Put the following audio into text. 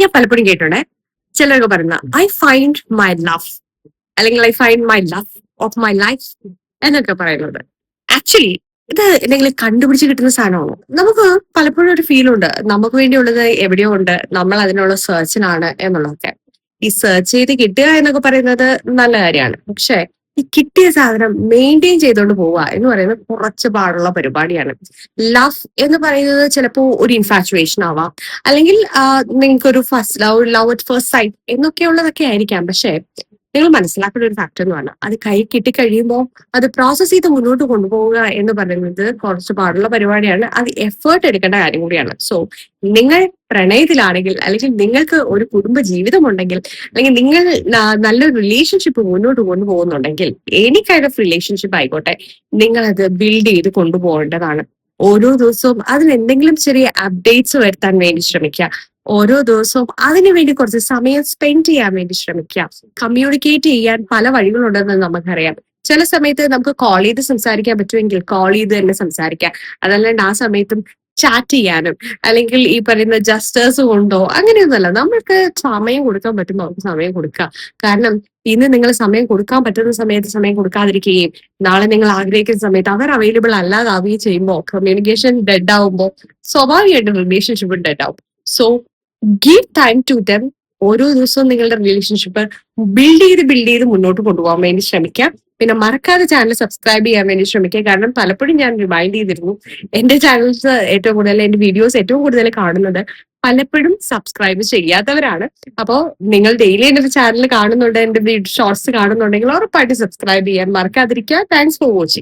ഞാൻ പലപ്പോഴും കേട്ടിട്ടുണ്ട് ചിലരൊക്കെ പറയുന്ന ഐ ഫൈൻഡ് മൈ ലവ് അല്ലെങ്കിൽ I find my love of my life എന്നൊക്കെ പറയുന്നത്. ആക്ച്വലി ഇത് എന്തെങ്കിലും കണ്ടുപിടിച്ച് കിട്ടുന്ന സാധനമാണോ? നമുക്ക് പലപ്പോഴും ഒരു ഫീൽ ഉണ്ട് നമുക്ക് വേണ്ടിയുള്ളത് എവിടെയോ ഉണ്ട്, നമ്മൾ അതിനുള്ള സെർച്ചിനാണ് എന്നുള്ളതൊക്കെ. ഈ സെർച്ച് ചെയ്ത് കിട്ടുക എന്നൊക്കെ പറയുന്നത് നല്ല കാര്യമാണ്. പക്ഷെ ഈ കിട്ടിയ സാധനം മെയിൻറ്റെയിൻ ചെയ്തുകൊണ്ട് പോവുക എന്ന് പറയുന്നത് കുറച്ച് പാടുള്ള പരിപാടിയാണ്. ലവ് എന്ന് പറയുന്നത് ചിലപ്പോൾ ഒരു ഇൻഫാച്ചുവേഷൻ ആവാം, അല്ലെങ്കിൽ നിങ്ങൾക്ക് ഒരു first love, love at first sight എന്നൊക്കെയുള്ളതൊക്കെ ആയിരിക്കാം. പക്ഷെ നിങ്ങൾ മനസ്സിലാക്കേണ്ട ഒരു ഫാക്ടർ എന്ന് പറഞ്ഞാൽ അത് കൈ കിട്ടിക്കഴിയുമ്പോൾ അത് പ്രോസസ് ചെയ്ത് മുന്നോട്ട് കൊണ്ടുപോവുക എന്ന് പറയുന്നത് കുറച്ച് പാടുള്ള പരിപാടിയാണ്. അത് എഫേർട്ട് എടുക്കേണ്ട കാര്യം കൂടിയാണ്. സോ നിങ്ങൾ പ്രണയത്തിലാണെങ്കിൽ, അല്ലെങ്കിൽ നിങ്ങൾക്ക് ഒരു കുടുംബ ജീവിതം ഉണ്ടെങ്കിൽ, അല്ലെങ്കിൽ നിങ്ങൾ നല്ലൊരു റിലേഷൻഷിപ്പ് മുന്നോട്ട് കൊണ്ടുപോകുന്നുണ്ടെങ്കിൽ, എനി കൈൻഡ് ഓഫ് റിലേഷൻഷിപ്പ് ആയിക്കോട്ടെ, നിങ്ങൾ അത് ബിൽഡ് ചെയ്ത് കൊണ്ടുപോകേണ്ടതാണ്. ഓരോ ദിവസവും അതിന് എന്തെങ്കിലും ചെറിയ അപ്ഡേറ്റ്സ് വരുത്താൻ വേണ്ടി ശ്രമിക്കുക. ഓരോ ദിവസവും അതിനു വേണ്ടി കുറച്ച് സമയം സ്പെൻഡ് ചെയ്യാൻ വേണ്ടി ശ്രമിക്കുക. കമ്മ്യൂണിക്കേറ്റ് ചെയ്യാൻ പല വഴികളുണ്ടെന്ന് നമുക്കറിയാം. ചില സമയത്ത് നമുക്ക് കോൾ ചെയ്ത് സംസാരിക്കാൻ പറ്റുമെങ്കിൽ കോൾ ചെയ്ത് തന്നെ സംസാരിക്കാം. അതല്ലാണ്ട് ആ സമയത്തും ചാറ്റ് ചെയ്യാനും, അല്ലെങ്കിൽ ഈ പറയുന്ന ജസ്റ്റേഴ്സ് കൊണ്ടോ അങ്ങനെയൊന്നുമല്ല. നമ്മൾക്ക് സമയം കൊടുക്കാൻ പറ്റുമ്പോൾ അവർക്ക് സമയം കൊടുക്കുക. കാരണം ഇന്ന് നിങ്ങൾ സമയം കൊടുക്കാൻ പറ്റുന്ന സമയത്ത് സമയം കൊടുക്കാതിരിക്കുകയും, നാളെ നിങ്ങൾ ആഗ്രഹിക്കുന്ന സമയത്ത് അവർ അവൈലബിൾ അല്ലാതാവുകയും ചെയ്യുമ്പോൾ, കമ്മ്യൂണിക്കേഷൻ ഡെഡ് ആവുമ്പോൾ സ്വാഭാവികമായിട്ടും റിലേഷൻഷിപ്പ് ഡെഡ് ആവും. So give time to them. ഓരോ ദിവസവും നിങ്ങളുടെ റിലേഷൻഷിപ്പ് ബിൽഡ് ചെയ്ത് മുന്നോട്ട് കൊണ്ടുപോകാൻ വേണ്ടി ശ്രമിക്കാം. പിന്നെ മറക്കാതെ ചാനൽ സബ്സ്ക്രൈബ് ചെയ്യാൻ വേണ്ടി ശ്രമിക്കുക. കാരണം പലപ്പോഴും ഞാൻ റിമൈൻഡ് ചെയ്തിരുന്നു, എന്റെ ചാനൽസ് ഏറ്റവും കൂടുതൽ, എന്റെ വീഡിയോസ് ഏറ്റവും കൂടുതൽ കാണുന്നത് പലപ്പോഴും സബ്സ്ക്രൈബ് ചെയ്യാത്തവരാണ്. അപ്പോൾ നിങ്ങൾ ഡെയിലി എന്റെ ചാനൽ കാണുന്നുണ്ട്, എന്റെ ഷോർട്സ് കാണുന്നുണ്ടെങ്കിൽ ഉറപ്പായിട്ട് സബ്സ്ക്രൈബ് ചെയ്യാൻ മറക്കാതിരിക്കുക. Thanks for watching.